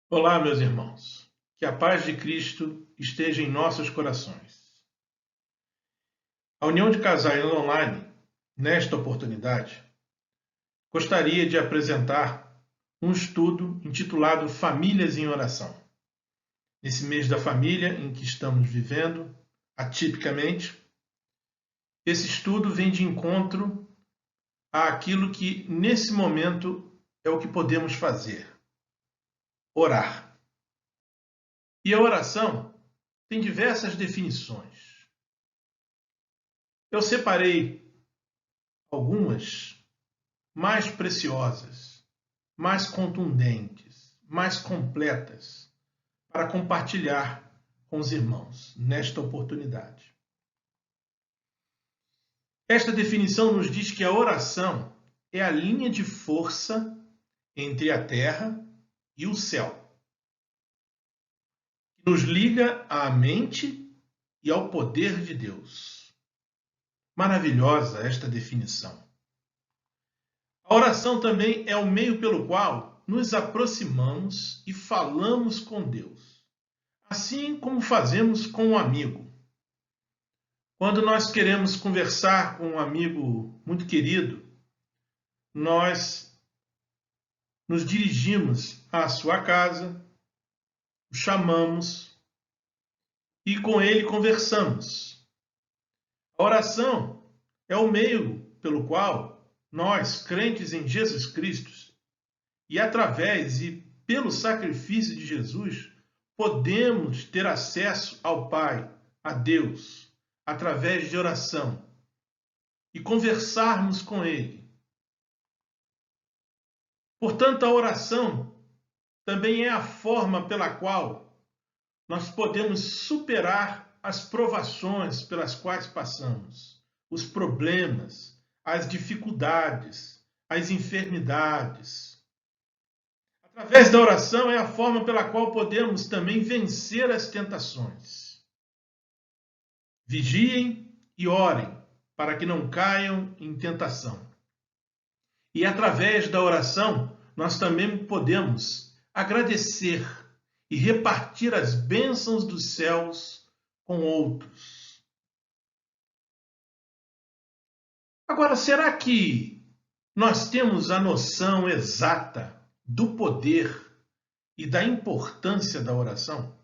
Olá, meus irmãos. Que a paz de Cristo esteja em nossos corações. A União de Casais Online, nesta oportunidade, gostaria de apresentar um estudo intitulado Famílias em Oração. Nesse mês da família em que estamos vivendo, atipicamente, esse estudo vem de encontro àquilo que, nesse momento, é o que podemos fazer: orar. E a oração tem diversas definições. Eu separei algumas mais preciosas, mais contundentes, mais completas para compartilhar com os irmãos nesta oportunidade. Esta definição nos diz que a oração é a linha de força entre a terra e o céu, que nos liga à mente e ao poder de Deus. Maravilhosa esta definição. A oração também é o meio pelo qual nos aproximamos e falamos com Deus, assim como fazemos com um amigo. Quando nós queremos conversar com um amigo muito querido, nós nos dirigimos à sua casa, o chamamos e com ele conversamos. A oração é o meio pelo qual nós, crentes em Jesus Cristo, e através e pelo sacrifício de Jesus, podemos ter acesso ao Pai, a Deus, através de oração e conversarmos com Ele. Portanto, a oração também é a forma pela qual nós podemos superar as provações pelas quais passamos, os problemas, as dificuldades, as enfermidades. Através da oração é a forma pela qual podemos também vencer as tentações. Vigiem e orem para que não caiam em tentação. E através da oração, nós também podemos agradecer e repartir as bênçãos dos céus com outros. Agora, será que nós temos a noção exata do poder e da importância da oração?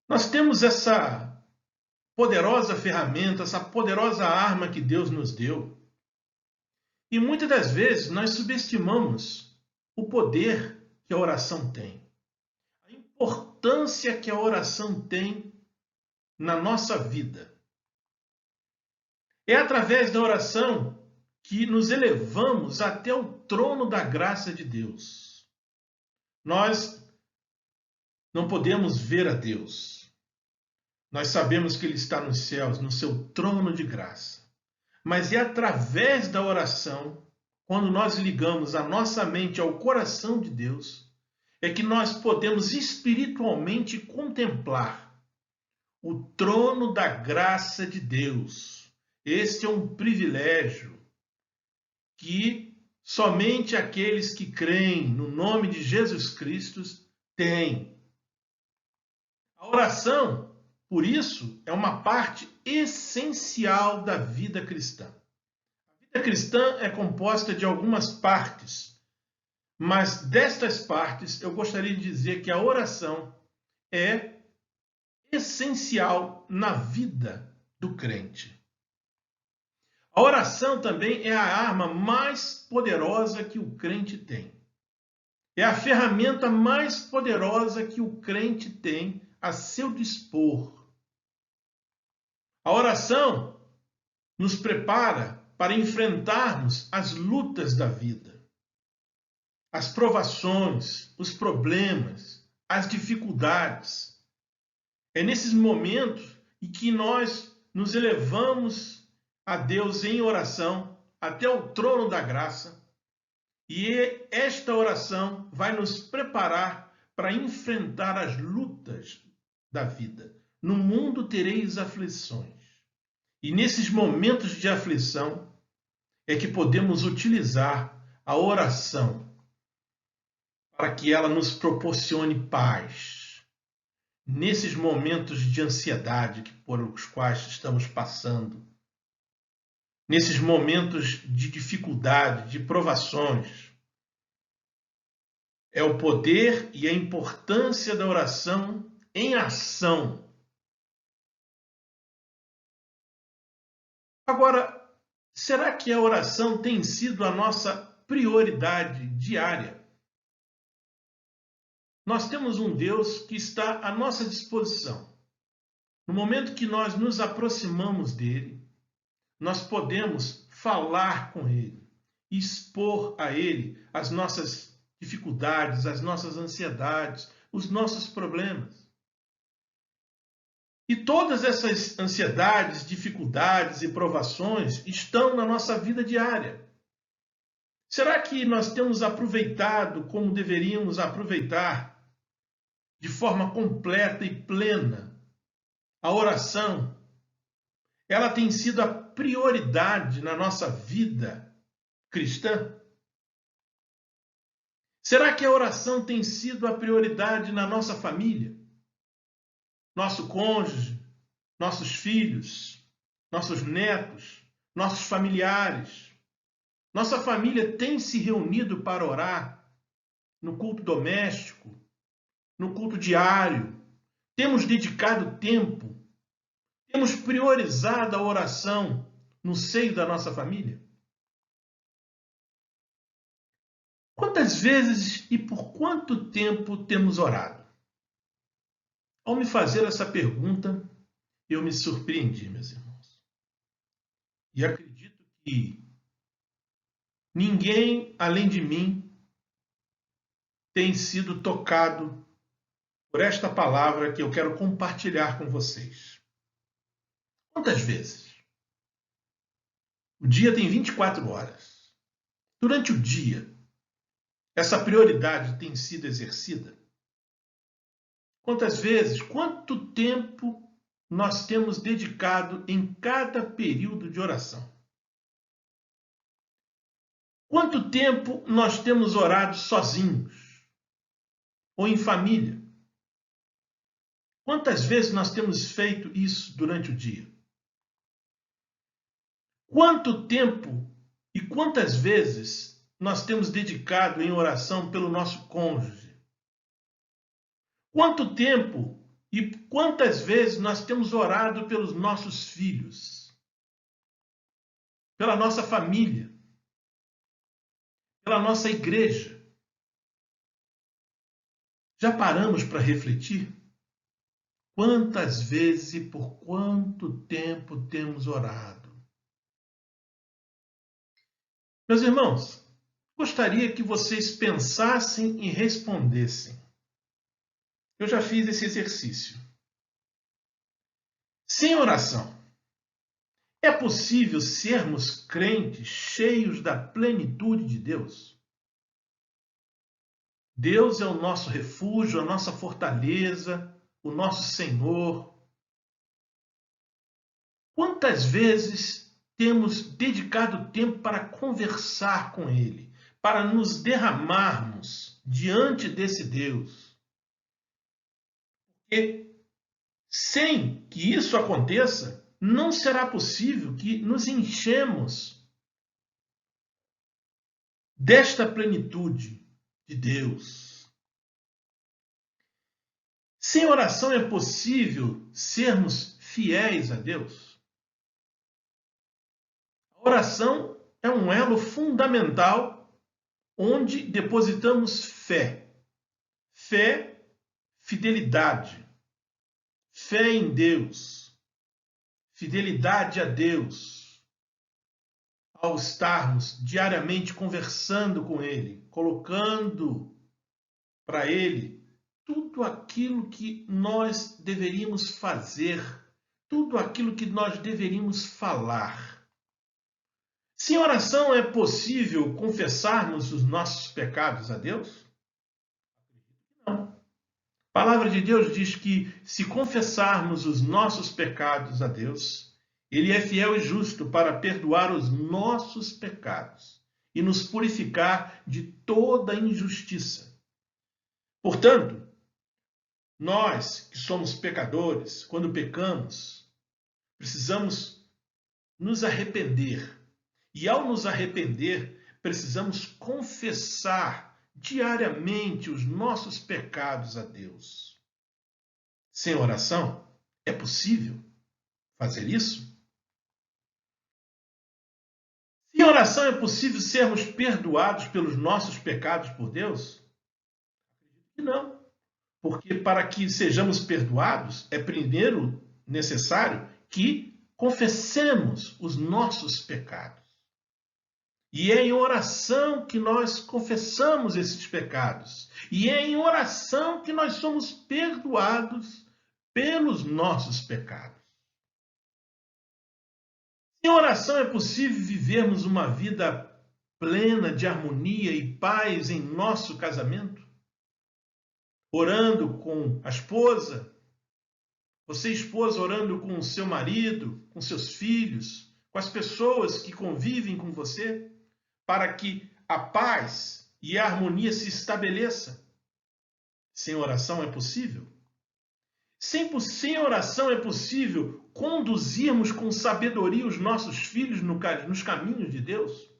Nós temos essa poderosa ferramenta, essa poderosa arma que Deus nos deu. E muitas das vezes nós subestimamos o poder que a oração tem, a importância que a oração tem na nossa vida. É através da oração que nos elevamos até o trono da graça de Deus. Nós não podemos ver a Deus. Nós sabemos que Ele está nos céus, no seu trono de graça. Mas é através da oração, quando nós ligamos a nossa mente ao coração de Deus, é que nós podemos espiritualmente contemplar o trono da graça de Deus. Este é um privilégio que somente aqueles que creem no nome de Jesus Cristo têm. A oração, por isso, é uma parte essencial da vida cristã. A vida cristã é composta de algumas partes, mas destas partes eu gostaria de dizer que a oração é essencial na vida do crente. A oração também é a arma mais poderosa que o crente tem. É a ferramenta mais poderosa que o crente tem a seu dispor. A oração nos prepara para enfrentarmos as lutas da vida, as provações, os problemas, as dificuldades. É nesses momentos em que nós nos elevamos a Deus em oração até o trono da graça, e esta oração vai nos preparar para enfrentar as lutas da vida. No mundo tereis aflições. E nesses momentos de aflição é que podemos utilizar a oração para que ela nos proporcione paz nesses momentos de ansiedade por os quais estamos passando, nesses momentos de dificuldade, de provações. É o poder e a importância da oração em ação. Agora, será que a oração tem sido a nossa prioridade diária? Nós temos um Deus que está à nossa disposição. No momento que nós nos aproximamos dele, nós podemos falar com ele, expor a ele as nossas dificuldades, as nossas ansiedades, os nossos problemas. E todas essas ansiedades, dificuldades e provações estão na nossa vida diária. Será que nós temos aproveitado como deveríamos aproveitar, de forma completa e plena, a oração? Ela tem sido a prioridade na nossa vida cristã? Será que a oração tem sido a prioridade na nossa família? Nosso cônjuge, nossos filhos, nossos netos, nossos familiares. Nossa família tem se reunido para orar no culto doméstico, no culto diário. Temos dedicado tempo, temos priorizado a oração no seio da nossa família? Quantas vezes e por quanto tempo temos orado? Ao me fazer essa pergunta, eu me surpreendi, meus irmãos. E acredito que ninguém, além de mim, tem sido tocado por esta palavra que eu quero compartilhar com vocês. Quantas vezes? O dia tem 24 horas. Durante o dia, essa prioridade tem sido exercida? Quantas vezes, quanto tempo nós temos dedicado em cada período de oração? Quanto tempo nós temos orado sozinhos ou em família? Quantas vezes nós temos feito isso durante o dia? Quanto tempo e quantas vezes nós temos dedicado em oração pelo nosso cônjuge? Quanto tempo e quantas vezes nós temos orado pelos nossos filhos, pela nossa família, pela nossa igreja? Já paramos para refletir? Quantas vezes e por quanto tempo temos orado? Meus irmãos, gostaria que vocês pensassem e respondessem. Eu já fiz esse exercício. Sem oração, é possível sermos crentes cheios da plenitude de Deus? Deus é o nosso refúgio, a nossa fortaleza, o nosso Senhor. Quantas vezes temos dedicado tempo para conversar com Ele, para nos derramarmos diante desse Deus? Porque sem que isso aconteça, não será possível que nos enchemos desta plenitude de Deus. Sem oração é possível sermos fiéis a Deus? A oração é um elo fundamental onde depositamos fé. Fé, fidelidade. Fé em Deus. Fidelidade a Deus. Ao estarmos diariamente conversando com Ele, colocando para Ele tudo aquilo que nós deveríamos fazer, tudo aquilo que nós deveríamos falar. Se em oração é possível confessarmos os nossos pecados a Deus? Não. A palavra de Deus diz que se confessarmos os nossos pecados a Deus, Ele é fiel e justo para perdoar os nossos pecados e nos purificar de toda injustiça. Portanto, nós que somos pecadores, quando pecamos, precisamos nos arrepender. E ao nos arrepender, precisamos confessar diariamente os nossos pecados a Deus. Sem oração, é possível fazer isso? Sem oração é possível sermos perdoados pelos nossos pecados por Deus? Não. Porque para que sejamos perdoados, é primeiro necessário que confessemos os nossos pecados. E é em oração que nós confessamos esses pecados. E é em oração que nós somos perdoados pelos nossos pecados. Em oração é possível vivermos uma vida plena de harmonia e paz em nosso casamento? Orando com a esposa, você esposa orando com o seu marido, com seus filhos, com as pessoas que convivem com você, para que a paz e a harmonia se estabeleça. Sem oração é possível? Sem oração é possível conduzirmos com sabedoria os nossos filhos nos caminhos de Deus?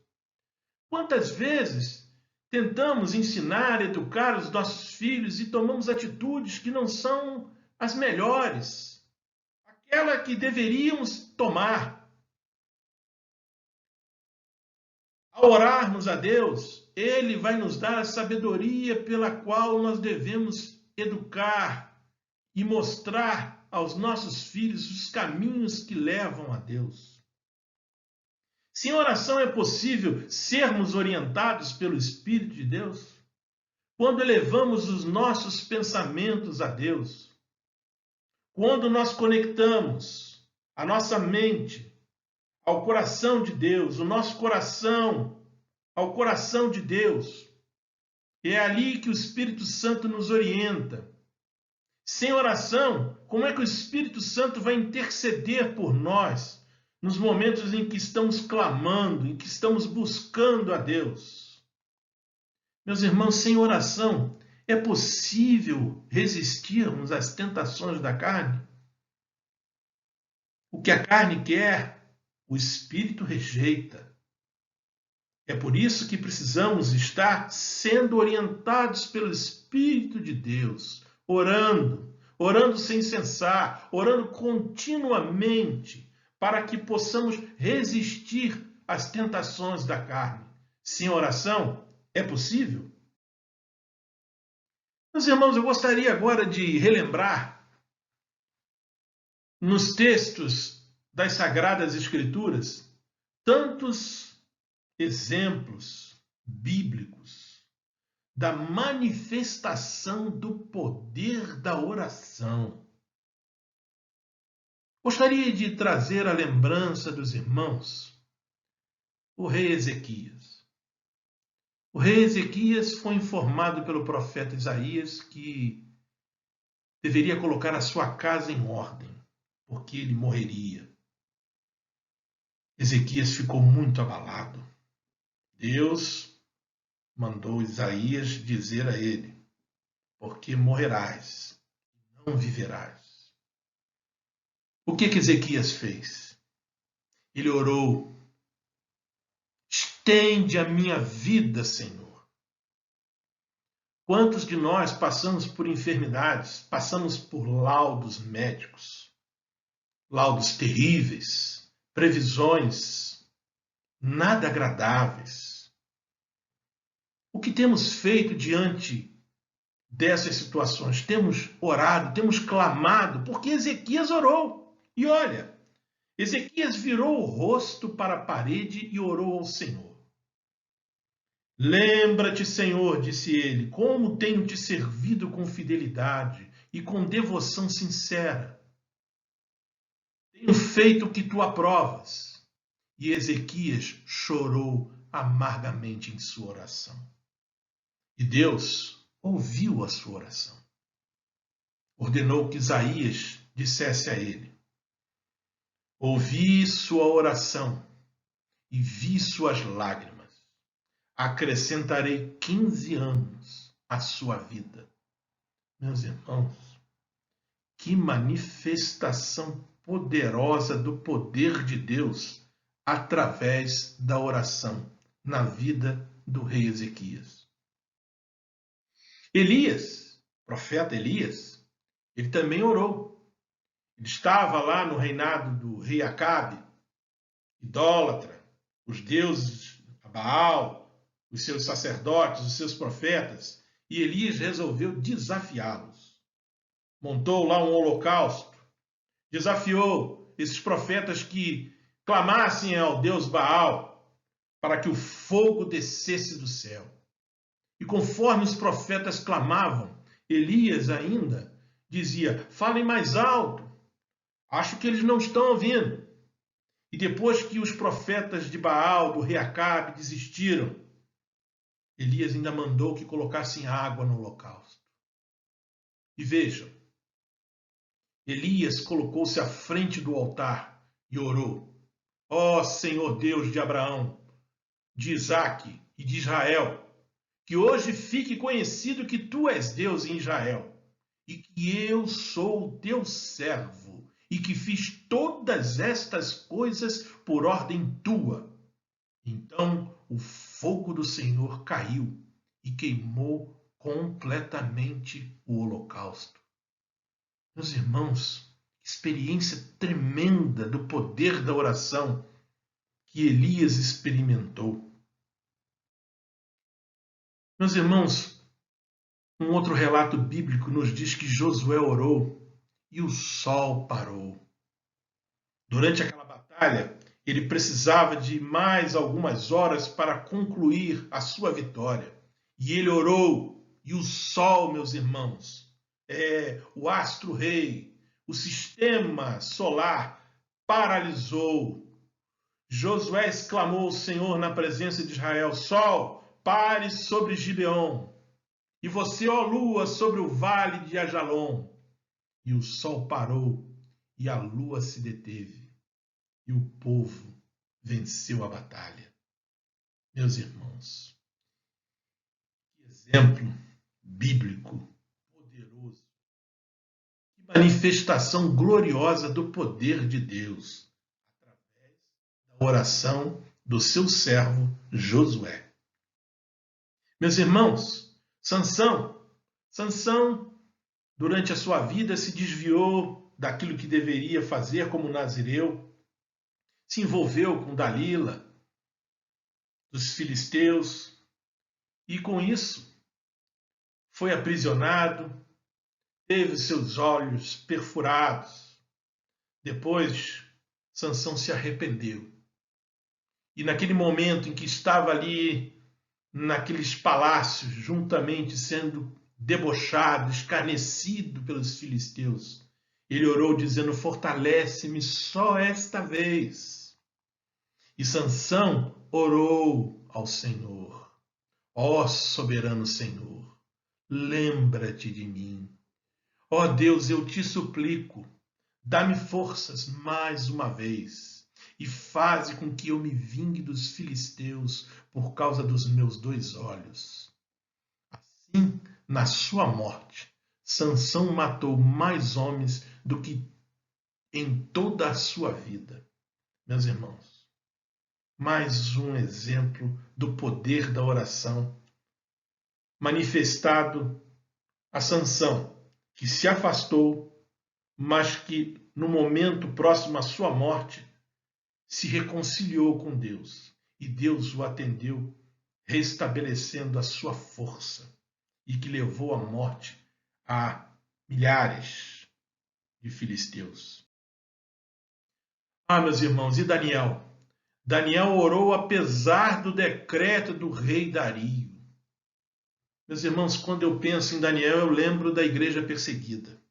Quantas vezes tentamos ensinar, educar os nossos filhos e tomamos atitudes que não são as melhores, aquela que deveríamos tomar? Ao orarmos a Deus, Ele vai nos dar a sabedoria pela qual nós devemos educar e mostrar aos nossos filhos os caminhos que levam a Deus. Sem oração é possível sermos orientados pelo Espírito de Deus? Quando elevamos os nossos pensamentos a Deus, quando nós conectamos a nossa mente ao coração de Deus, o nosso coração ao coração de Deus, é ali que o Espírito Santo nos orienta. Sem oração, como é que o Espírito Santo vai interceder por nós nos momentos em que estamos clamando, em que estamos buscando a Deus? Meus irmãos, sem oração, é possível resistirmos às tentações da carne? O que a carne quer, o Espírito rejeita. É por isso que precisamos estar sendo orientados pelo Espírito de Deus, orando sem cessar, orando continuamente, para que possamos resistir às tentações da carne. Sem oração, é possível? Meus irmãos, eu gostaria agora de relembrar nos textos das Sagradas Escrituras tantos exemplos bíblicos da manifestação do poder da oração. Gostaria de trazer à lembrança dos irmãos o rei Ezequias. O rei Ezequias foi informado pelo profeta Isaías que deveria colocar a sua casa em ordem, porque ele morreria. Ezequias ficou muito abalado. Deus mandou Isaías dizer a ele: porque morrerás, não viverás. O que Ezequias fez? Ele orou: estende a minha vida, Senhor. Quantos de nós passamos por enfermidades, passamos por laudos médicos, laudos terríveis, previsões nada agradáveis? O que temos feito diante dessas situações? Temos orado, temos clamado, porque Ezequias orou. E olha, Ezequias virou o rosto para a parede e orou ao Senhor. Lembra-te, Senhor, disse ele, como tenho te servido com fidelidade e com devoção sincera. Tenho feito o que tu aprovas. E Ezequias chorou amargamente em sua oração. E Deus ouviu a sua oração. Ordenou que Isaías dissesse a ele: ouvi sua oração e vi suas lágrimas. Acrescentarei 15 anos à sua vida. Meus irmãos, que manifestação poderosa do poder de Deus através da oração na vida do rei Ezequias. Elias, profeta Elias, ele também orou. Ele estava lá no reinado do rei Acabe, idólatra, os deuses Baal, os seus sacerdotes, os seus profetas, e Elias resolveu desafiá-los. Montou lá um holocausto, desafiou esses profetas que clamassem ao deus Baal para que o fogo descesse do céu. E conforme os profetas clamavam, Elias ainda dizia: falem mais alto, acho que eles não estão ouvindo. E depois que os profetas de Baal, do rei Acabe, desistiram, Elias ainda mandou que colocassem água no holocausto. E vejam, Elias colocou-se à frente do altar e orou: ó Senhor Deus de Abraão, de Isaque e de Israel, que hoje fique conhecido que tu és Deus em Israel, e que eu sou o teu servo, e que fiz todas estas coisas por ordem tua. Então o fogo do Senhor caiu e queimou completamente o holocausto. Meus irmãos, experiência tremenda do poder da oração que Elias experimentou. Meus irmãos, um outro relato bíblico nos diz que Josué orou e o sol parou. Durante aquela batalha, ele precisava de mais algumas horas para concluir a sua vitória. E ele orou, e o sol, meus irmãos, o astro-rei, o sistema solar paralisou. Josué exclamou ao Senhor na presença de Israel: sol, pare sobre Gibeon, e você, ó lua, sobre o vale de Ajalon. E o sol parou, e a lua se deteve, e o povo venceu a batalha. Meus irmãos, que exemplo bíblico poderoso, que manifestação gloriosa do poder de Deus, através da oração do seu servo Josué. Meus irmãos, Sansão, durante a sua vida, se desviou daquilo que deveria fazer como nazireu, se envolveu com Dalila, dos filisteus, e com isso foi aprisionado, teve seus olhos perfurados. Depois, Sansão se arrependeu. E naquele momento em que estava ali, naqueles palácios, juntamente sendo debochado, escarnecido pelos filisteus, ele orou dizendo: fortalece-me só esta vez. E Sansão orou ao Senhor: ó soberano Senhor, lembra-te de mim. Ó Deus, eu te suplico, dá-me forças mais uma vez e faze com que eu me vingue dos filisteus por causa dos meus 2 olhos. Assim, na sua morte, Sansão matou mais homens do que em toda a sua vida. Meus irmãos, mais um exemplo do poder da oração manifestado a Sansão, que se afastou, mas que no momento próximo à sua morte se reconciliou com Deus, e Deus o atendeu, restabelecendo a sua força, e que levou à morte a milhares de filisteus. Meus irmãos, e Daniel? Daniel orou apesar do decreto do rei Dario. Meus irmãos, quando eu penso em Daniel, eu lembro da igreja perseguida,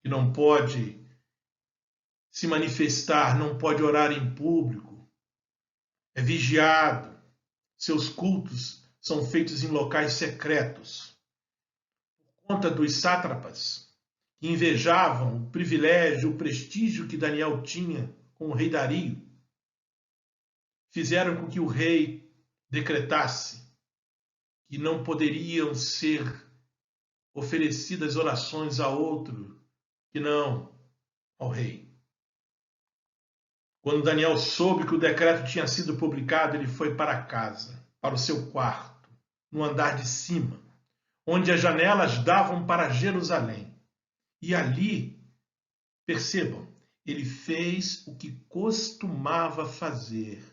que não pode se manifestar, não pode orar em público, é vigiado, seus cultos são feitos em locais secretos. Por conta dos sátrapas, que invejavam o privilégio, o prestígio que Daniel tinha com o rei Dario, fizeram com que o rei decretasse que não poderiam ser oferecidas orações a outro que não ao rei. Quando Daniel soube que o decreto tinha sido publicado, ele foi para casa, para o seu quarto, no andar de cima, onde as janelas davam para Jerusalém. E ali, percebam, ele fez o que costumava fazer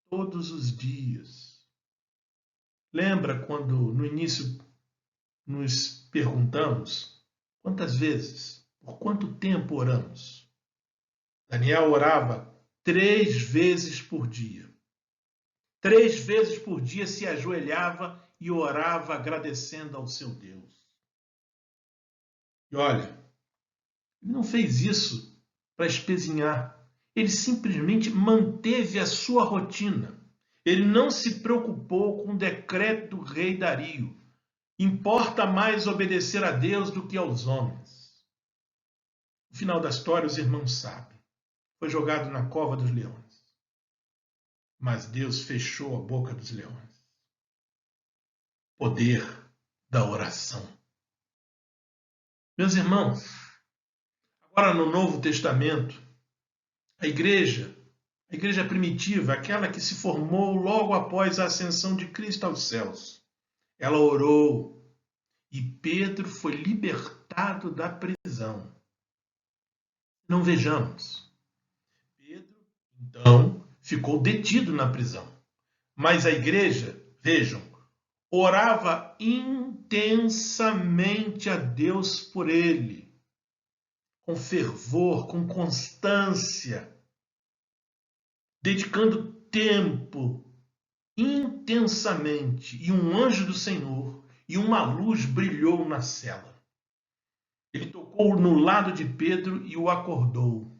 todos os dias. Lembra quando no início nos perguntamos quantas vezes, por quanto tempo oramos? Daniel orava 3 vezes por dia. 3 vezes por dia se ajoelhava e orava agradecendo ao seu Deus. E olha, ele não fez isso para espezinhar. Ele simplesmente manteve a sua rotina. Ele não se preocupou com o decreto do rei Dario. Importa mais obedecer a Deus do que aos homens. No final da história, os irmãos sabem. Foi jogado na cova dos leões. Mas Deus fechou a boca dos leões. Poder da oração. Meus irmãos, agora no Novo Testamento, a igreja primitiva, aquela que se formou logo após a ascensão de Cristo aos céus, ela orou e Pedro foi libertado da prisão. Não vejamos. Pedro, então, ficou detido na prisão. Mas a igreja, vejam, orava intensamente a Deus por ele, com fervor, com constância, dedicando tempo intensamente. E um anjo do Senhor e uma luz brilhou na cela. Ele tocou no lado de Pedro e o acordou.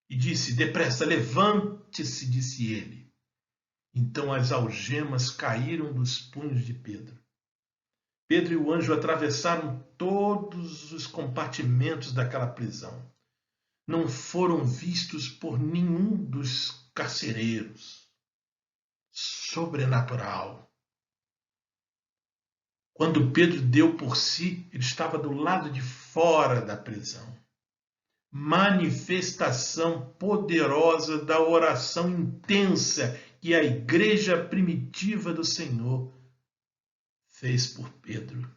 E disse: depressa, levante-se, disse ele. Então as algemas caíram dos punhos de Pedro. Pedro e o anjo atravessaram todos os compartimentos daquela prisão. Não foram vistos por nenhum dos carcereiros. Sobrenatural. Quando Pedro deu por si, ele estava do lado de fora da prisão. Manifestação poderosa da oração intensa que a igreja primitiva do Senhor fez por Pedro.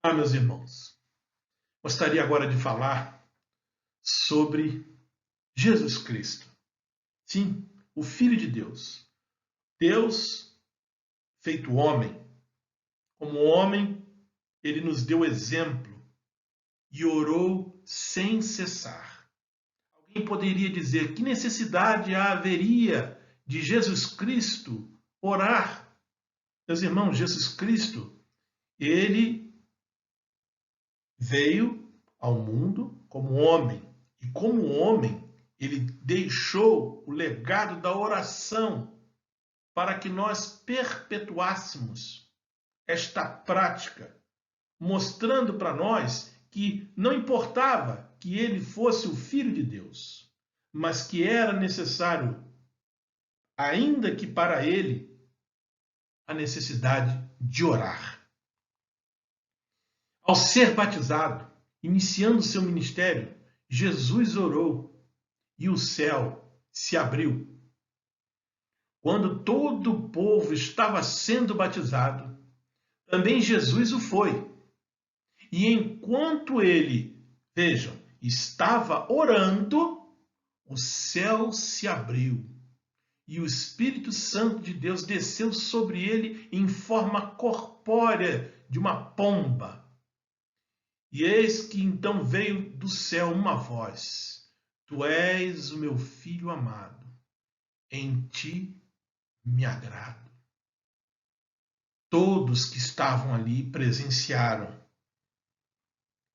Meus irmãos, gostaria agora de falar sobre Jesus Cristo. Sim, o Filho de Deus. Deus feito homem. Como homem, ele nos deu exemplo e orou sem cessar. Alguém poderia dizer: que necessidade haveria de Jesus Cristo orar? Meus irmãos, Jesus Cristo, ele veio ao mundo como homem. E como homem, ele deixou o legado da oração para que nós perpetuássemos esta prática, mostrando para nós que não importava que ele fosse o Filho de Deus, mas que era necessário, ainda que para ele, a necessidade de orar. Ao ser batizado, iniciando seu ministério, Jesus orou e o céu se abriu. Quando todo o povo estava sendo batizado, também Jesus o foi. E enquanto ele, vejam, estava orando, o céu se abriu. E o Espírito Santo de Deus desceu sobre ele em forma corpórea de uma pomba. E eis que então veio do céu uma voz: Tu és o meu filho amado, em ti me agrado. Todos que estavam ali presenciaram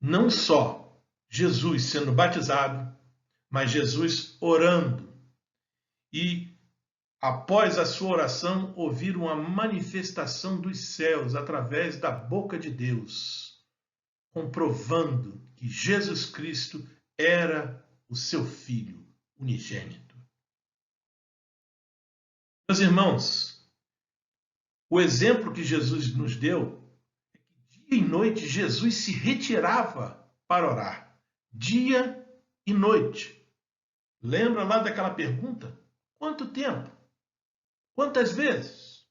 não só Jesus sendo batizado, mas Jesus orando. E após a sua oração, ouviram a manifestação dos céus através da boca de Deus, comprovando que Jesus Cristo era o seu Filho unigênito. Meus irmãos, o exemplo que Jesus nos deu é Dia e noite Jesus se retirava para orar. Dia e noite. Lembra lá daquela pergunta? Quanto tempo? Quantas vezes?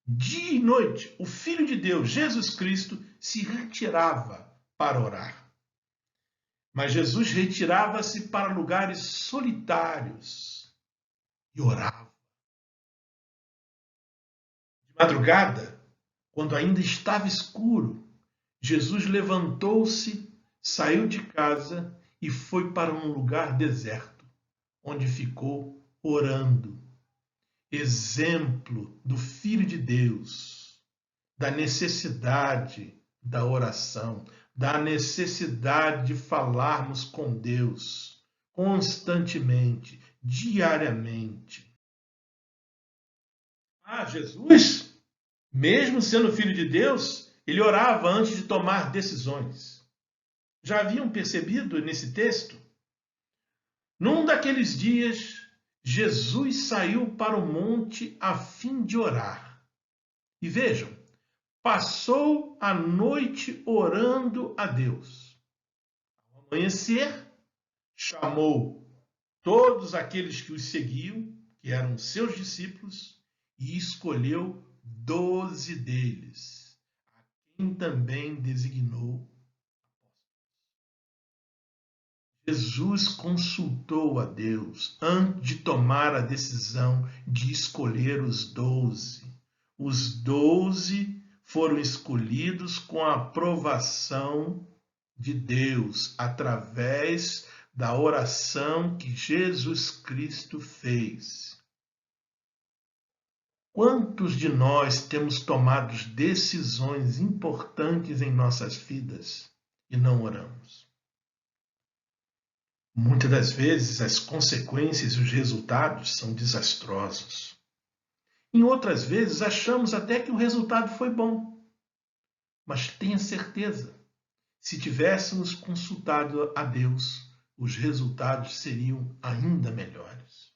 Dia e noite, o Filho de Deus, Jesus Cristo, se retirava para orar. Mas Jesus retirava-se para lugares solitários e orava. De madrugada, quando ainda estava escuro, Jesus levantou-se, saiu de casa e foi para um lugar deserto, onde ficou orando. Exemplo do Filho de Deus, da necessidade da oração, da necessidade de falarmos com Deus constantemente, diariamente. Jesus, mesmo sendo Filho de Deus, ele orava antes de tomar decisões. Já haviam percebido nesse texto? Num daqueles dias, Jesus saiu para o monte a fim de orar. E vejam, passou a noite orando a Deus. Ao amanhecer, chamou todos aqueles que os seguiam, que eram seus discípulos, e escolheu 12 deles, a quem também designou. Jesus consultou a Deus antes de tomar a decisão de escolher os 12. Os 12 foram escolhidos com a aprovação de Deus, através da oração que Jesus Cristo fez. Quantos de nós temos tomado decisões importantes em nossas vidas e não oramos? Muitas das vezes as consequências e os resultados são desastrosos. Em outras vezes achamos até que o resultado foi bom. Mas tenha certeza, se tivéssemos consultado a Deus, os resultados seriam ainda melhores.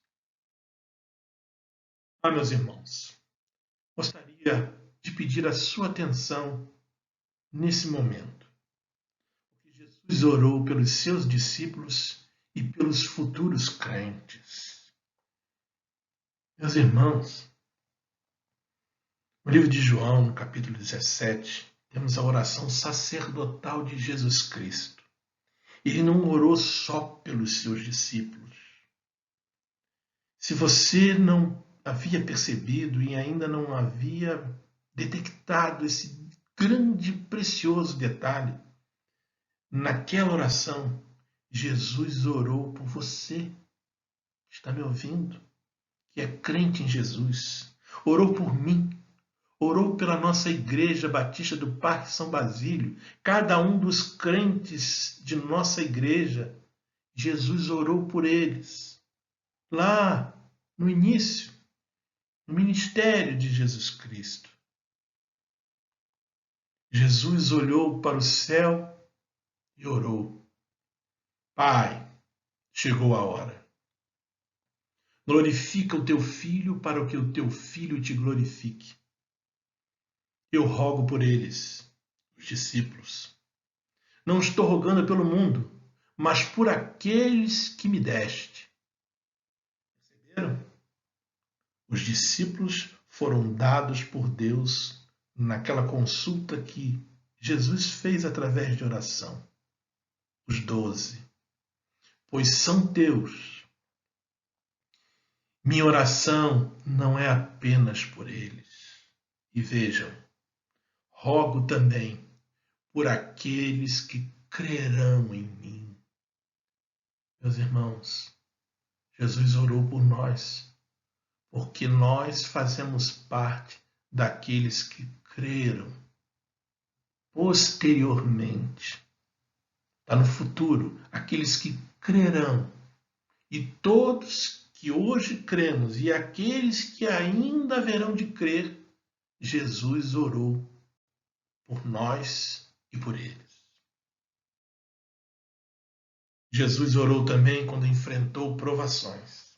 Meus irmãos, gostaria de pedir a sua atenção nesse momento. Porque Jesus orou pelos seus discípulos e pelos futuros crentes. Meus irmãos, no livro de João, no capítulo 17, temos a oração sacerdotal de Jesus Cristo. Ele não orou só pelos seus discípulos. Se você não havia percebido e ainda não havia detectado esse grande e precioso detalhe, naquela oração, Jesus orou por você, que está me ouvindo, que é crente em Jesus. Orou por mim, orou pela nossa Igreja Batista do Parque São Basílio, cada um dos crentes de nossa igreja. Jesus orou por eles. Lá no início, no ministério de Jesus Cristo. Jesus olhou para o céu e orou. Pai, chegou a hora. Glorifica o teu filho para que o teu filho te glorifique. Eu rogo por eles, os discípulos. Não estou rogando pelo mundo, mas por aqueles que me deste. Perceberam? Os discípulos foram dados por Deus naquela consulta que Jesus fez através de oração. Os 12. Pois são teus. Minha oração não é apenas por eles. E vejam, rogo também por aqueles que crerão em mim. Meus irmãos, Jesus orou por nós, porque nós fazemos parte daqueles que creram posteriormente. Está no futuro, aqueles que crerão. E todos que hoje cremos e aqueles que ainda haverão de crer, Jesus orou por nós e por eles. Jesus orou também quando enfrentou provações.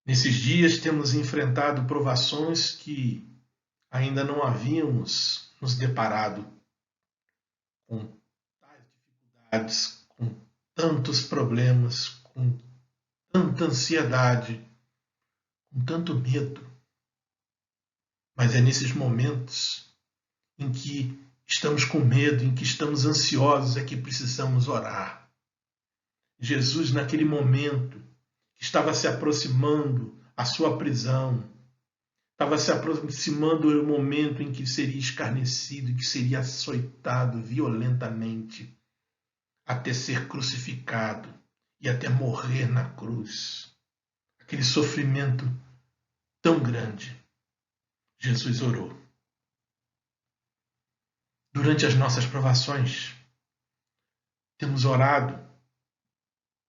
Nesses dias temos enfrentado provações que ainda não havíamos nos deparado com tais dificuldades, com tantos problemas, com tanta ansiedade, com tanto medo. Mas é nesses momentos em que estamos com medo, em que estamos ansiosos, é que precisamos orar. Jesus, naquele momento, estava se aproximando a sua prisão, estava se aproximando o momento em que seria escarnecido, em que seria açoitado violentamente, até ser crucificado e até morrer na cruz. Aquele sofrimento tão grande. Jesus orou. Durante as nossas provações, temos orado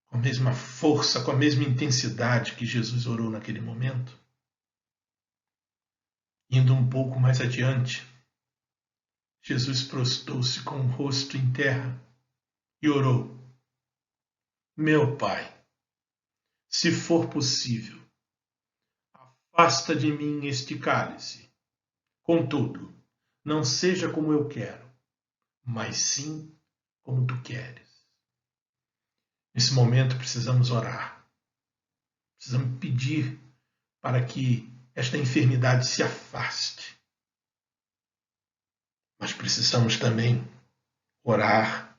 com a mesma força, com a mesma intensidade que Jesus orou naquele momento. Indo um pouco mais adiante, Jesus prostou-se com o rosto em terra e orou: Meu Pai, se for possível, afasta de mim este cálice. Contudo, não seja como eu quero, mas sim como tu queres. Nesse momento precisamos orar. Precisamos pedir para que esta enfermidade se afaste. Mas precisamos também orar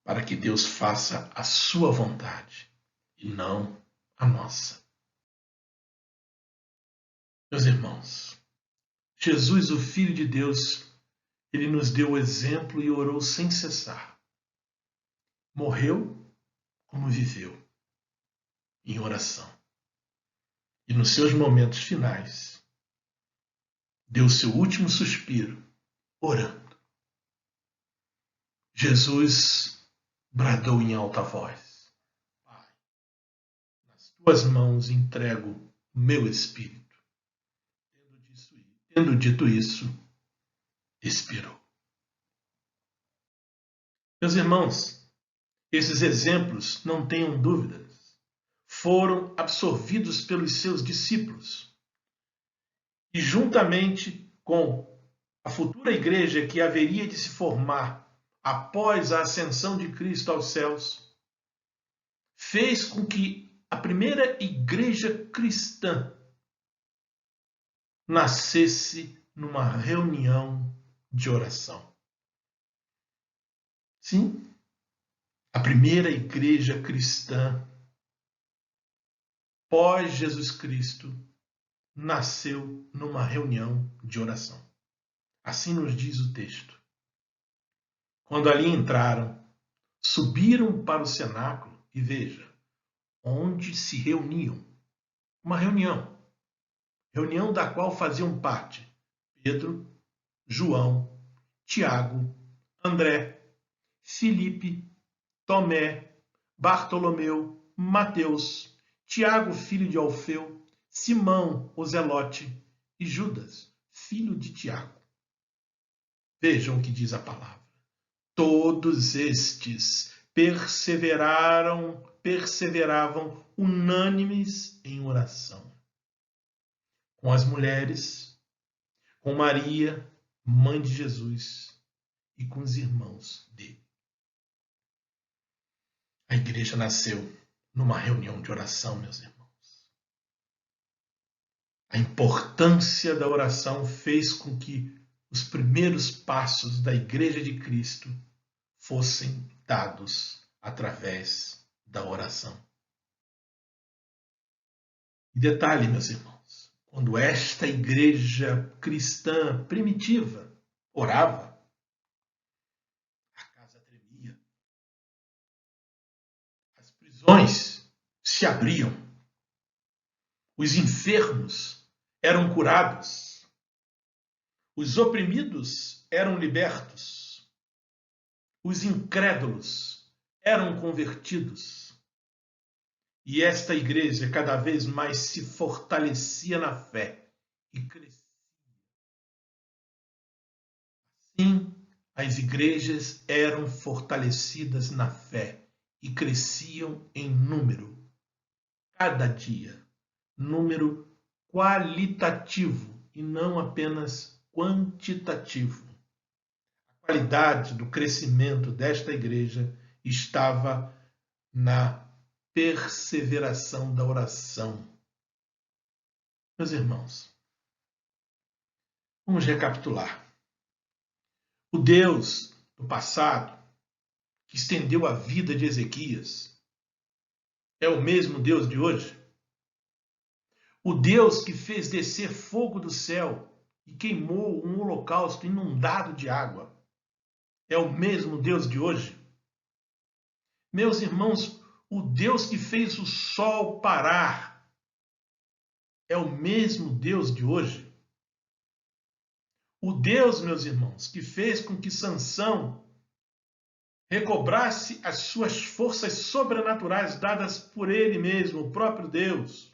para que Deus faça a sua vontade e não a nossa. Meus irmãos, Jesus, o Filho de Deus, ele nos deu o exemplo e orou sem cessar. Morreu como viveu, em oração. E nos seus momentos finais, deu seu último suspiro, orando. Jesus bradou em alta voz: Pai, nas tuas mãos entrego o meu espírito. Tendo dito isso, expirou. Meus irmãos, esses exemplos, não tenham dúvidas, foram absorvidos pelos seus discípulos. E juntamente com a futura igreja que haveria de se formar após a ascensão de Cristo aos céus, fez com que a primeira igreja cristã nascesse numa reunião de oração. Sim, a primeira igreja cristã pós Jesus Cristo nasceu numa reunião de oração. Assim nos diz o texto. Quando ali entraram, subiram para o cenáculo e veja, onde se reuniam. Uma reunião da qual faziam parte Pedro, João, Tiago, André, Filipe, Tomé, Bartolomeu, Mateus, Tiago, filho de Alfeu, Simão, o Zelote, e Judas, filho de Tiago. Vejam o que diz a palavra. Todos estes perseveravam unânimes em oração. Com as mulheres, com Maria, mãe de Jesus, e com os irmãos dele. A igreja nasceu numa reunião de oração, meus irmãos. A importância da oração fez com que os primeiros passos da Igreja de Cristo fossem dados através da oração. E detalhe, meus irmãos, quando esta igreja cristã primitiva orava, a casa tremia, as prisões se abriam, os enfermos eram curados, os oprimidos eram libertos, os incrédulos eram convertidos. E esta igreja cada vez mais se fortalecia na fé e crescia. Assim, as igrejas eram fortalecidas na fé e cresciam em número, cada dia, número qualitativo e não apenas quantitativo. qualidade do crescimento desta igreja estava na perseveração da oração. Meus irmãos, vamos recapitular. O Deus do passado, que estendeu a vida de Ezequias, é o mesmo Deus de hoje? O Deus que fez descer fogo do céu e queimou um holocausto inundado de água, é o mesmo Deus de hoje? Meus irmãos, o Deus que fez o sol parar, é o mesmo Deus de hoje? O Deus, meus irmãos, que fez com que Sansão recobrasse as suas forças sobrenaturais dadas por ele mesmo, o próprio Deus,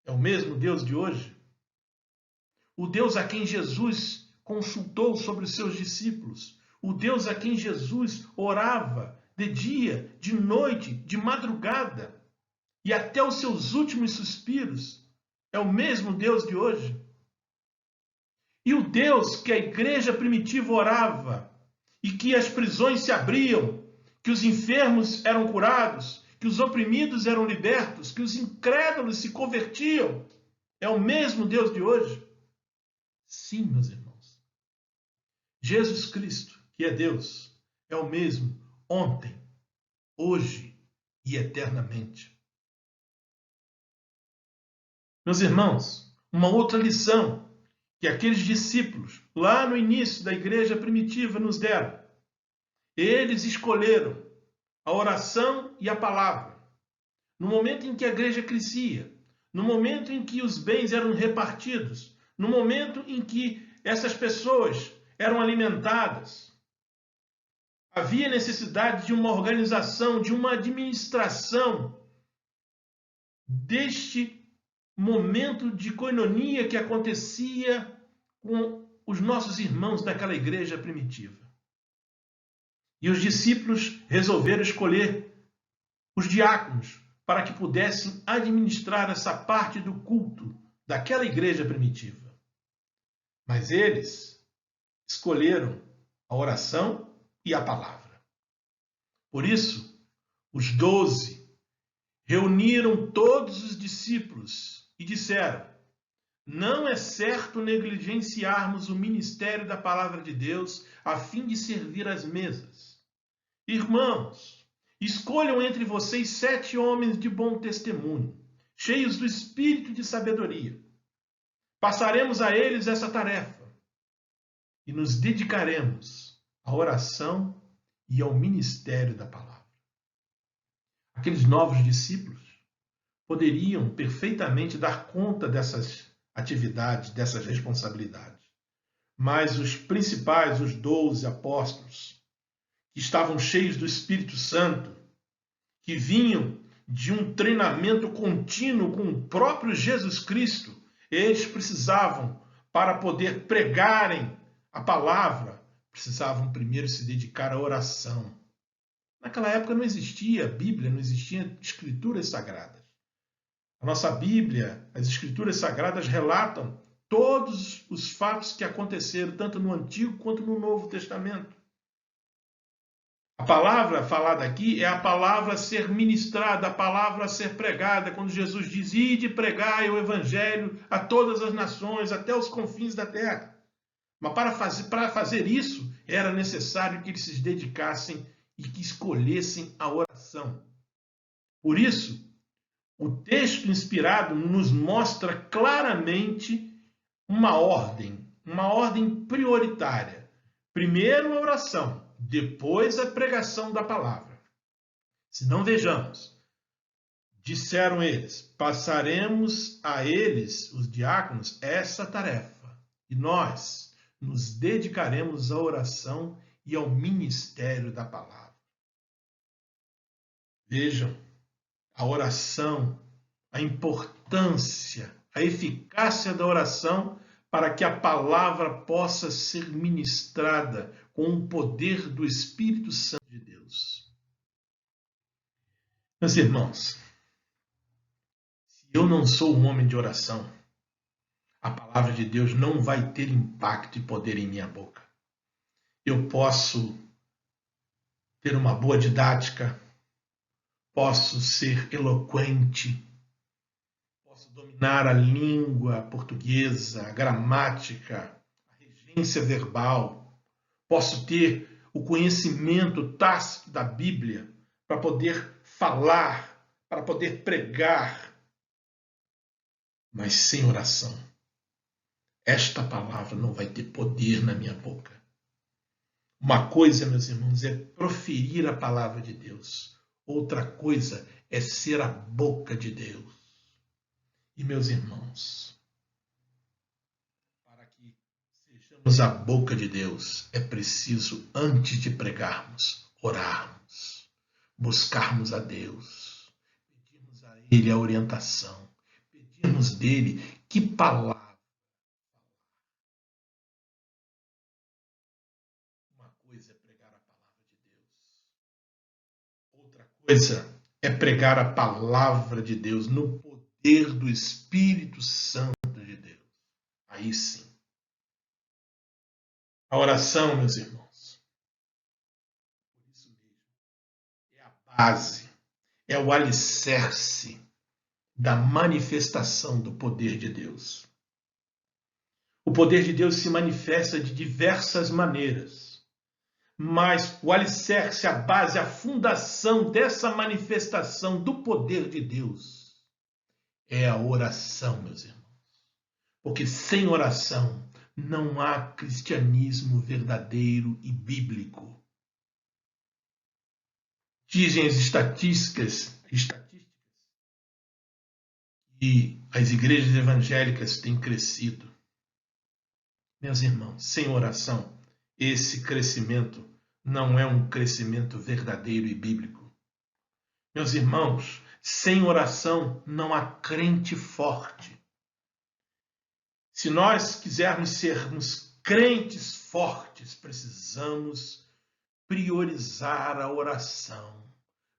é o mesmo Deus de hoje? O Deus a quem Jesus consultou sobre os seus discípulos, o Deus a quem Jesus orava de dia, de noite, de madrugada e até os seus últimos suspiros, é o mesmo Deus de hoje? E o Deus que a igreja primitiva orava e que as prisões se abriam, que os enfermos eram curados, que os oprimidos eram libertos, que os incrédulos se convertiam, é o mesmo Deus de hoje? Sim, meus irmãos. Jesus Cristo, que é Deus, é o mesmo ontem, hoje e eternamente. Meus irmãos, uma outra lição que aqueles discípulos, lá no início da igreja primitiva, nos deram. Eles escolheram a oração e a palavra. No momento em que a igreja crescia, no momento em que os bens eram repartidos, no momento em que essas pessoas eram alimentadas, havia necessidade de uma organização, de uma administração deste momento de coinonia que acontecia com os nossos irmãos daquela igreja primitiva. E os discípulos resolveram escolher os diáconos para que pudessem administrar essa parte do culto daquela igreja primitiva. Mas eles escolheram a oração e a palavra. Por isso, os 12 reuniram todos os discípulos e disseram: não é certo negligenciarmos o ministério da palavra de Deus a fim de servir às mesas. Irmãos, escolham entre vocês 7 homens de bom testemunho, cheios do espírito de sabedoria. Passaremos a eles essa tarefa e nos dedicaremos à oração e ao ministério da palavra. Aqueles novos discípulos poderiam perfeitamente dar conta dessas atividades, dessas responsabilidades. Mas os principais, os 12 apóstolos, que estavam cheios do Espírito Santo, que vinham de um treinamento contínuo com o próprio Jesus Cristo, eles precisavam, para poder pregarem a palavra, precisavam primeiro se dedicar à oração. Naquela época não existia Bíblia, não existiam escrituras sagradas. A nossa Bíblia, as escrituras sagradas relatam todos os fatos que aconteceram, tanto no Antigo quanto no Novo Testamento. A palavra falada aqui é a palavra a ser ministrada, a palavra a ser pregada, quando Jesus diz: ide pregai o evangelho a todas as nações, até os confins da terra. Mas para fazer isso, era necessário que eles se dedicassem e que escolhessem a oração. Por isso, o texto inspirado nos mostra claramente uma ordem prioritária. Primeiro a oração, depois a pregação da palavra. Se não, vejamos. Disseram eles: passaremos a eles, os diáconos, essa tarefa, e nós nos dedicaremos à oração e ao ministério da palavra. Vejam a oração, a importância, a eficácia da oração para que a palavra possa ser ministrada com o poder do Espírito Santo de Deus. Meus irmãos, se eu não sou um homem de oração, a palavra de Deus não vai ter impacto e poder em minha boca. eu posso ter uma boa didática, posso ser eloquente, posso dominar a língua portuguesa, a gramática, a regência verbal, posso ter o conhecimento tácito da Bíblia para poder falar, para poder pregar, mas sem oração, esta palavra não vai ter poder na minha boca. Uma coisa, meus irmãos, é proferir a palavra de Deus. Outra coisa é ser a boca de Deus. E, meus irmãos, para que sejamos a boca de Deus, é preciso, antes de pregarmos, orarmos, buscarmos a Deus, pedirmos a Ele a orientação, pedirmos dele que palavra. Uma coisa é pregar a palavra de Deus. Outra coisa é pregar a palavra de Deus no poder do Espírito Santo de Deus. Aí sim. A oração, meus irmãos, por isso mesmo, é a base, é o alicerce da manifestação do poder de Deus. O poder de Deus se manifesta de diversas maneiras, mas o alicerce, a base, a fundação dessa manifestação do poder de Deus é a oração, meus irmãos. Porque sem oração não há cristianismo verdadeiro e bíblico. Dizem as estatísticas que as igrejas evangélicas têm crescido. Meus irmãos, sem oração, esse crescimento não é um crescimento verdadeiro e bíblico. Meus irmãos, sem oração não há crente forte. Se nós quisermos sermos crentes fortes, precisamos priorizar a oração.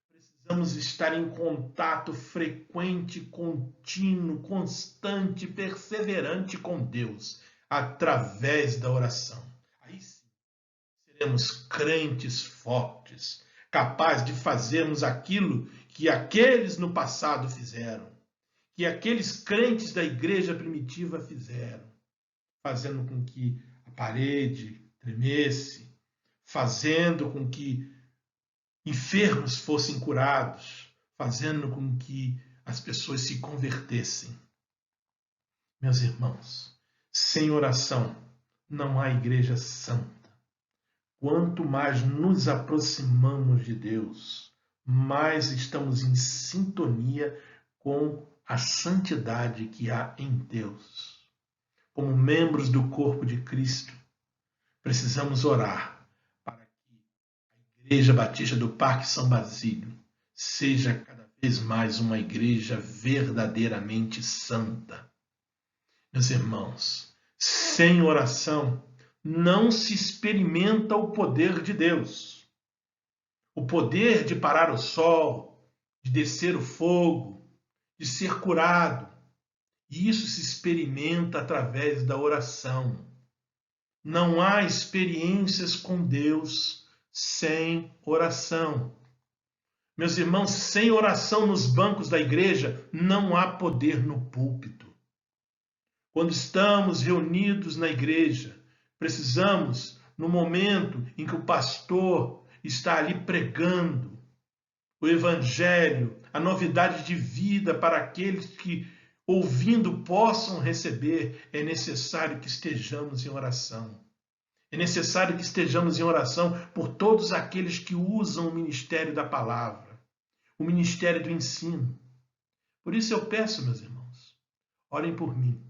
Precisamos estar em contato frequente, contínuo, constante, perseverante com Deus, através da oração. Aí sim, seremos crentes fortes, capazes de fazermos aquilo que aqueles no passado fizeram, que aqueles crentes da igreja primitiva fizeram, fazendo com que a parede tremesse, fazendo com que enfermos fossem curados, fazendo com que as pessoas se convertessem. Meus irmãos, sem oração não há igreja santa. Quanto mais nos aproximamos de Deus, mais estamos em sintonia com a santidade que há em Deus. Como membros do corpo de Cristo, precisamos orar para que a Igreja Batista do Parque São Basílio seja cada vez mais uma igreja verdadeiramente santa. Meus irmãos, sem oração não se experimenta o poder de Deus. O poder de parar o sol, de descer o fogo, de ser curado. E isso se experimenta através da oração. Não há experiências com Deus sem oração. Meus irmãos, sem oração nos bancos da igreja, não há poder no púlpito. Quando estamos reunidos na igreja, precisamos, no momento em que o pastor está ali pregando o evangelho, a novidade de vida para aqueles que, ouvindo, possam receber, é necessário que estejamos em oração. É necessário que estejamos em oração por todos aqueles que usam o ministério da palavra, o ministério do ensino. Por isso eu peço, meus irmãos, orem por mim.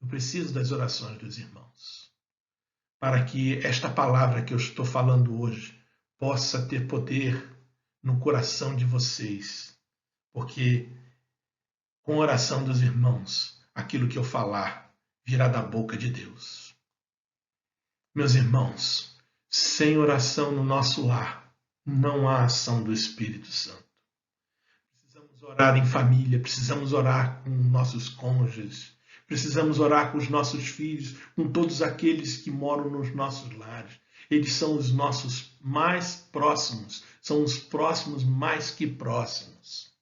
Eu preciso das orações dos irmãos, para que esta palavra que eu estou falando hoje possa ter poder no coração de vocês, porque com a oração dos irmãos, aquilo que eu falar virá da boca de Deus. Meus irmãos, sem oração no nosso lar, não há ação do Espírito Santo. Precisamos orar em família, precisamos orar com nossos cônjuges, Precisamos orar com os nossos filhos, com todos aqueles que moram nos nossos lares. Eles são os nossos mais próximos, são os próximos mais que próximos.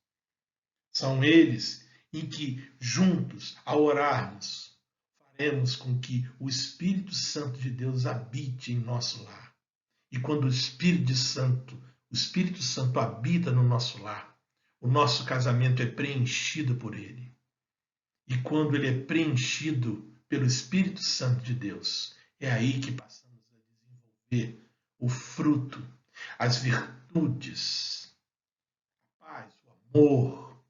São eles em que, juntos, ao orarmos, faremos com que o Espírito Santo de Deus habite em nosso lar. E quando o Espírito Santo habita no nosso lar, o nosso casamento é preenchido por ele. E quando ele é preenchido pelo Espírito Santo de Deus, é aí que passamos a desenvolver o fruto, as virtudes, a paz, o amor,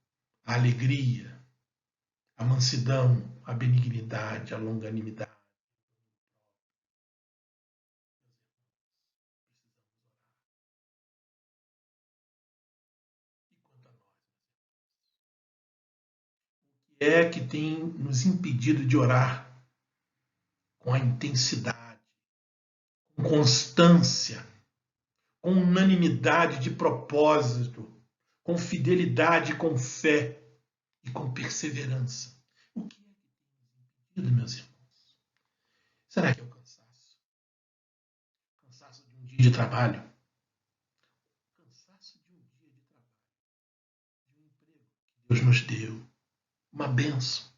a alegria, a mansidão, a benignidade, a longanimidade. E quanto a nós, o que é que tem nos impedido de orar com a intensidade, com constância, com unanimidade de propósito, com fidelidade, com fé e com perseverança? O que é que tem nos impedido, meus irmãos? Será que é o cansaço? O cansaço de um dia de trabalho? O cansaço de um dia de trabalho, de um emprego que Deus nos deu, uma bênção.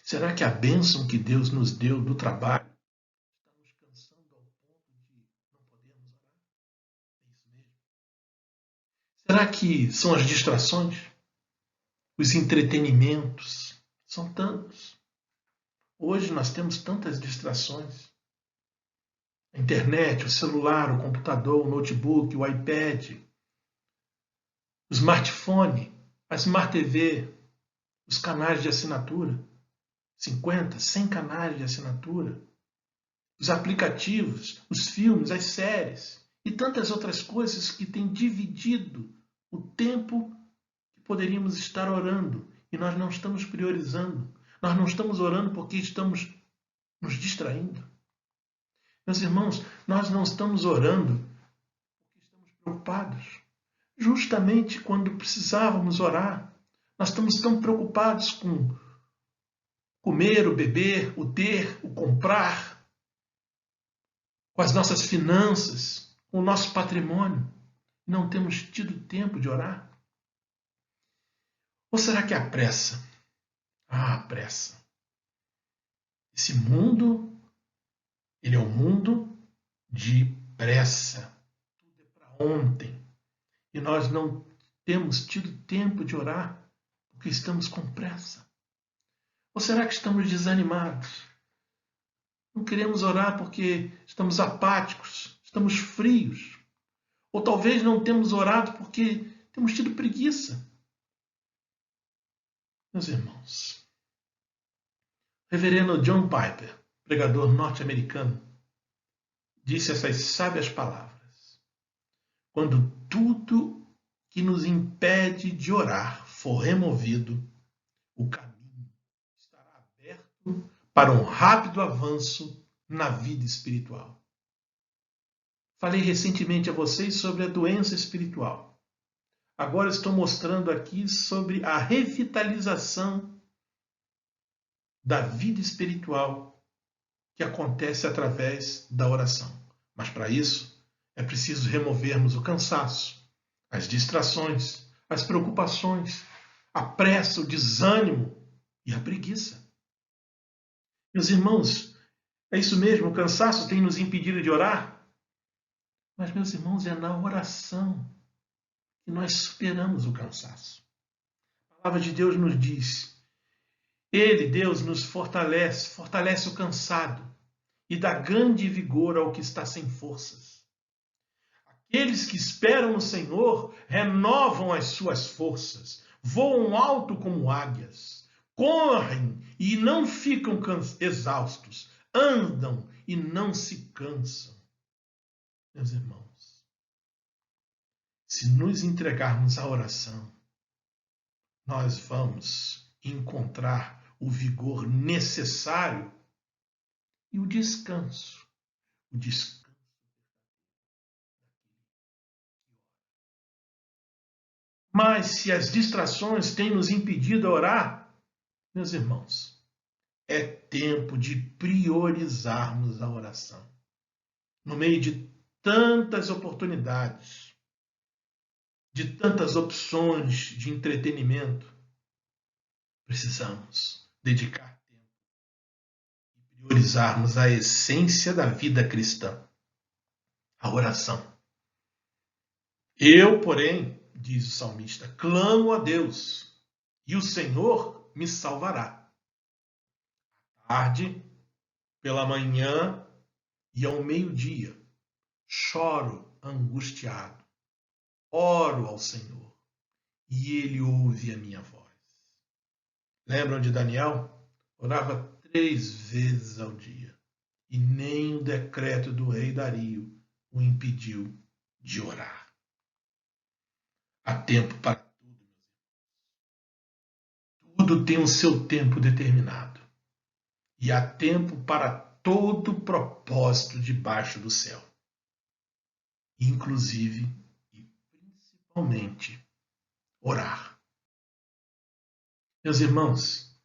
Será que a bênção que Deus nos deu do trabalho está nos cansando ao ponto de não podermos orar? É isso mesmo? Será que são as distrações? Os entretenimentos? São tantos. Hoje nós temos tantas distrações. A internet, o celular, o computador, o notebook, o iPad, o smartphone, a Smart TV, os canais de assinatura, 50, 100 canais de assinatura, os aplicativos, os filmes, as séries e tantas outras coisas que têm dividido o tempo que poderíamos estar orando e nós não estamos priorizando. Nós não estamos orando porque estamos nos distraindo. Meus irmãos, nós não estamos orando porque estamos preocupados. Justamente quando precisávamos orar, nós estamos tão preocupados com comer, o beber, o ter, o comprar, com as nossas finanças, com o nosso patrimônio. Não temos tido tempo de orar? Ou será que é a pressa? Ah, a pressa. Esse mundo, ele é um mundo de pressa. Tudo é para ontem. E nós não temos tido tempo de orar porque estamos com pressa. Ou será que estamos desanimados? Não queremos orar porque estamos apáticos, estamos frios. Ou talvez não temos orado porque temos tido preguiça. Meus irmãos, o reverendo John Piper, pregador norte-americano, disse essas sábias palavras: quando tudo que nos impede de orar for removido, o caminho estará aberto para um rápido avanço na vida espiritual. Falei recentemente a vocês sobre a doença espiritual. Agora estou mostrando aqui sobre a revitalização da vida espiritual que acontece através da oração. Mas para isso é preciso removermos o cansaço, as distrações, as preocupações, a pressa, o desânimo e a preguiça. Meus irmãos, é isso mesmo, o cansaço tem nos impedido de orar? Mas, meus irmãos, é na oração que nós superamos o cansaço. A palavra de Deus nos diz: Ele, Deus, nos fortalece, fortalece o cansado e dá grande vigor ao que está sem forças. Aqueles que esperam no Senhor renovam as suas forças, voam alto como águias, correm e não ficam exaustos, andam e não se cansam. Meus irmãos, se nos entregarmos à oração, nós vamos encontrar o vigor necessário e o descanso. O descanso. Mas se as distrações têm nos impedido a orar, meus irmãos, é tempo de priorizarmos a oração. No meio de tantas oportunidades, de tantas opções de entretenimento, precisamos dedicar tempo e priorizarmos a essência da vida cristã, a oração. Eu, porém, diz o salmista, clamo a Deus e o Senhor me salvará. À tarde, pela manhã e ao meio-dia, choro angustiado, oro ao Senhor e Ele ouve a minha voz. Lembram de Daniel? Orava 3 vezes ao dia e nem o decreto do rei Dario o impediu de orar. Há tempo para tudo. Tudo tem o seu tempo determinado. E há tempo para todo propósito debaixo do céu. Inclusive e principalmente orar. Meus irmãos,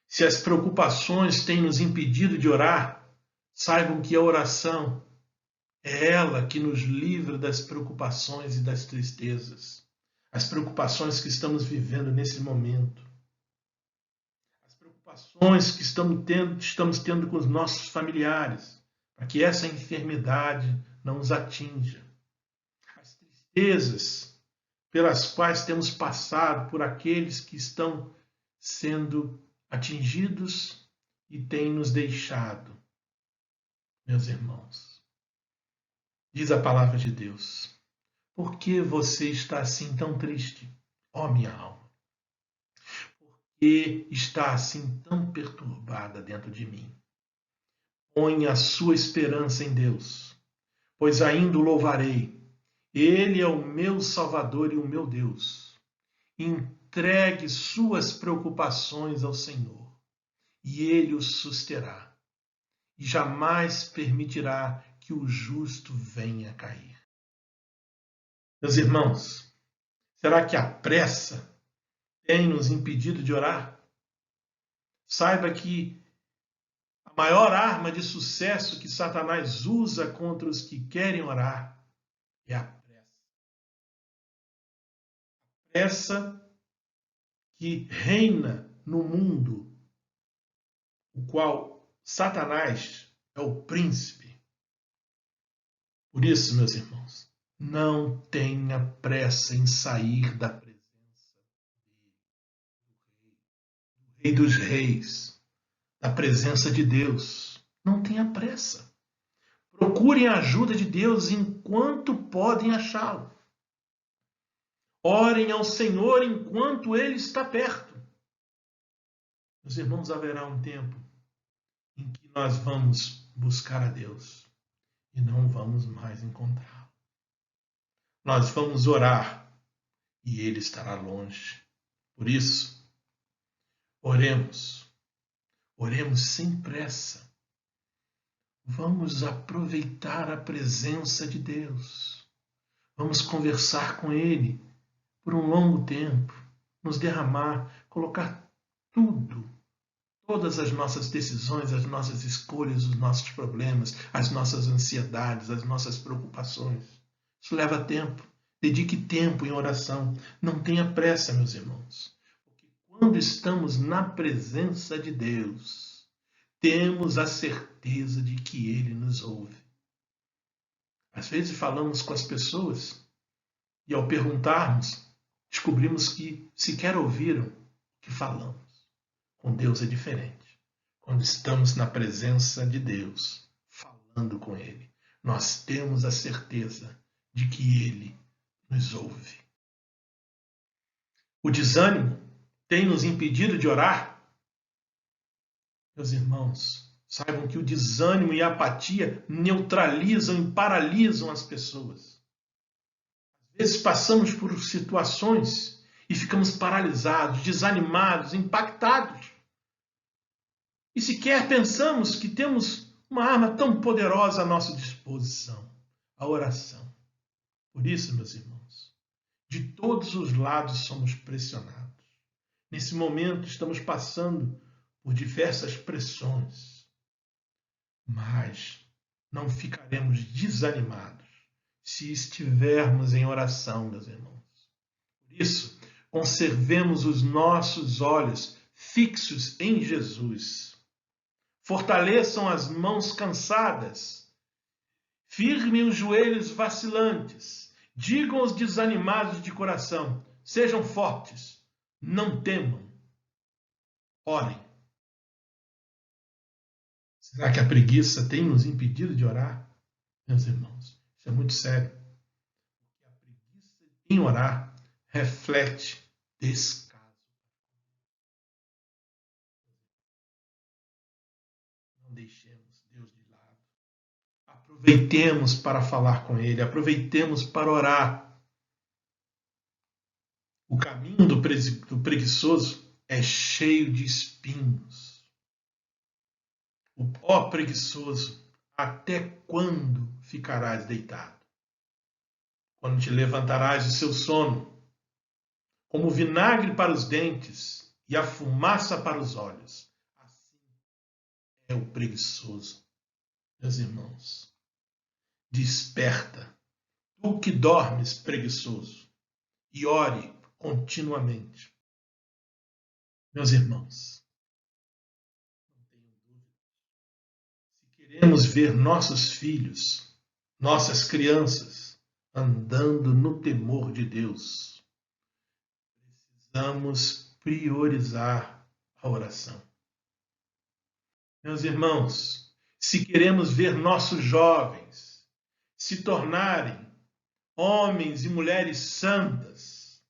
se as preocupações têm nos impedido de orar, saibam que a oração é ela que nos livra das preocupações e das tristezas. As preocupações que estamos vivendo nesse momento. As preocupações que estamos tendo com os nossos familiares, para que essa enfermidade não os atinja. As tristezas pelas quais temos passado por aqueles que estão sendo atingidos e têm nos deixado. Meus irmãos, diz a palavra de Deus, por que você está assim tão triste, ó minha alma? Por que está assim tão perturbada dentro de mim? Põe a sua esperança em Deus, pois ainda o louvarei. Ele é o meu Salvador e o meu Deus. Entregue suas preocupações ao Senhor, e Ele o susterá, e jamais permitirá que o justo venha a cair. Meus irmãos, será que a pressa tem nos impedido de orar? Saiba que a maior arma de sucesso que Satanás usa contra os que querem orar é a pressa. Pressa que reina no mundo, o qual Satanás é o príncipe. Por isso, meus irmãos, não tenha pressa em sair da presença do Rei dos Reis, da presença de Deus. Não tenha pressa. Procurem a ajuda de Deus enquanto podem achá-lo. Orem ao Senhor enquanto Ele está perto. Meus irmãos, haverá um tempo em que nós vamos buscar a Deus e não vamos mais encontrá-lo. Nós vamos orar e Ele estará longe. Por isso, oremos. Oremos sem pressa. Vamos aproveitar a presença de Deus. Vamos conversar com Ele por um longo tempo, nos derramar, colocar tudo, todas as nossas decisões, as nossas escolhas, os nossos problemas, as nossas ansiedades, as nossas preocupações. Isso leva tempo. Dedique tempo em oração. Não tenha pressa, meus irmãos. Porque quando estamos na presença de Deus, temos a certeza de que Ele nos ouve. Às vezes falamos com as pessoas e ao perguntarmos, descobrimos que sequer ouviram o que falamos. Com Deus é diferente. Quando estamos na presença de Deus, falando com Ele, nós temos a certeza de que Ele nos ouve. O desânimo tem nos impedido de orar? Meus irmãos, saibam que o desânimo e a apatia neutralizam e paralisam as pessoas. Às vezes passamos por situações e ficamos paralisados, desanimados, impactados. E sequer pensamos que temos uma arma tão poderosa à nossa disposição, a oração. Por isso, meus irmãos, de todos os lados somos pressionados. Nesse momento estamos passando por diversas pressões, mas não ficaremos desanimados se estivermos em oração, meus irmãos. Por isso, conservemos os nossos olhos fixos em Jesus. Fortaleçam as mãos cansadas. Firmem os joelhos vacilantes. Digam aos desanimados de coração: sejam fortes, não temam. Orem. Será que a preguiça tem nos impedido de orar? Meus irmãos, isso é muito sério. A preguiça em orar reflete descaso. Não deixemos Deus de lado. Aproveitemos para falar com Ele, aproveitemos para orar. O caminho do preguiçoso é cheio de espinhos. Ó preguiçoso, até quando ficarás deitado? Quando te levantarás do seu sono, como vinagre para os dentes e a fumaça para os olhos. Assim é o preguiçoso. Meus irmãos, desperta, tu que dormes preguiçoso, e ore continuamente. Meus irmãos, não tenho dúvida, se queremos ver nossos filhos, nossas crianças, andando no temor de Deus, precisamos priorizar a oração. Meus irmãos, se queremos ver nossos jovens se tornarem homens e mulheres santas,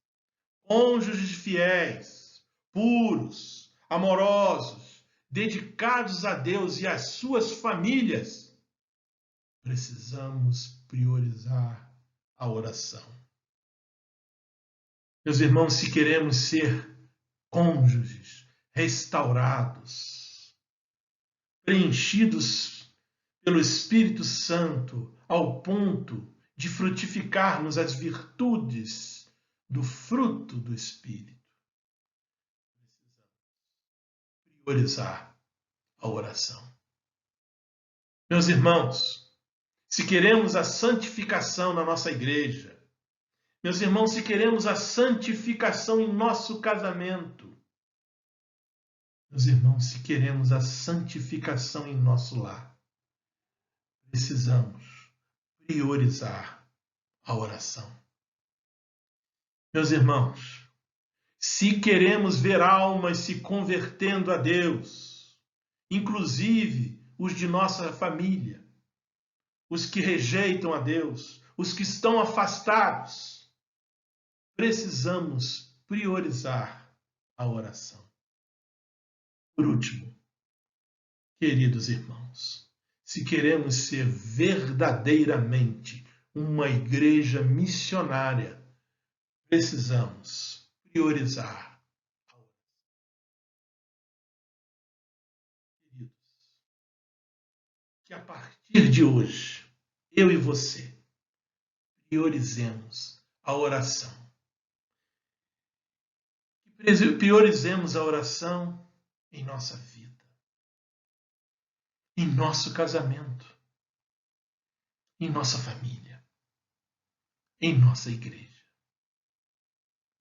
cônjuges fiéis, puros, amorosos, dedicados a Deus e às suas famílias, precisamos priorizar a oração. Meus irmãos, se queremos ser cônjuges restaurados, preenchidos pelo Espírito Santo ao ponto de frutificarmos as virtudes do fruto do Espírito, precisamos priorizar a oração. Meus irmãos, se queremos a santificação na nossa igreja, meus irmãos, se queremos a santificação em nosso casamento, meus irmãos, se queremos a santificação em nosso lar, precisamos priorizar a oração. Meus irmãos, se queremos ver almas se convertendo a Deus, inclusive os de nossa família, os que rejeitam a Deus, os que estão afastados, precisamos priorizar a oração. Por último, queridos irmãos, se queremos ser verdadeiramente uma igreja missionária, precisamos priorizar a oração. Queridos, que a partir de hoje, eu e você, priorizemos a oração. Priorizemos a oração em nossa vida, em nosso casamento, em nossa família, em nossa igreja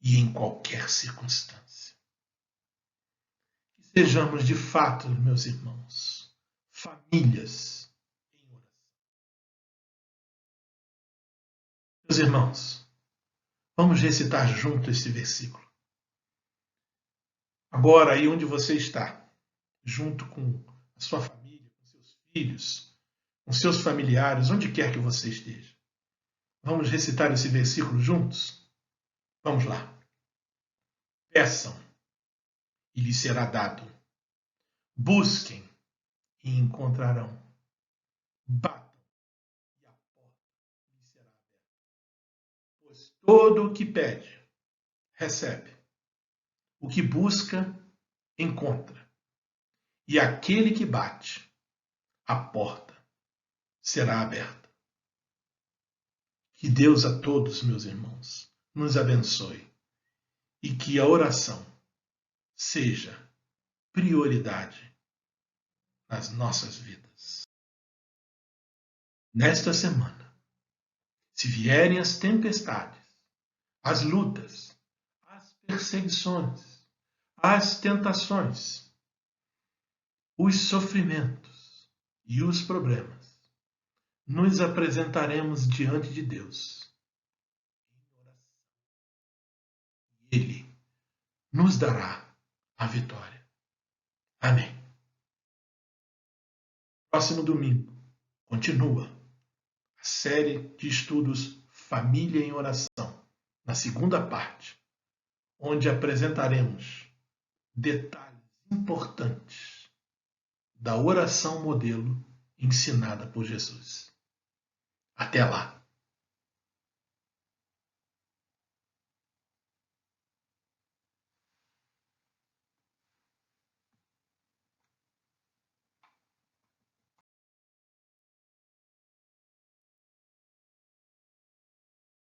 e em qualquer circunstância. Que sejamos de fato, meus irmãos, famílias em oração. Meus irmãos, vamos recitar junto este versículo. Agora, aí onde você está, junto com a sua família, com seus filhos, com seus familiares, onde quer que você esteja. Vamos recitar esse versículo juntos? Vamos lá. Peçam e lhes será dado. Busquem e encontrarão. Batam e a porta lhes será aberta. Pois todo o que pede, recebe. O que busca, encontra. E aquele que bate, a porta será aberta. Que Deus a todos, meus irmãos, nos abençoe e que a oração seja prioridade nas nossas vidas. Nesta semana, se vierem as tempestades, as lutas, as perseguições, as tentações, os sofrimentos e os problemas, nos apresentaremos diante de Deus. Ele nos dará a vitória. Amém. Próximo domingo, continua a série de estudos Família em Oração, na segunda parte, onde apresentaremos detalhes importantes da oração modelo ensinada por Jesus. Até lá!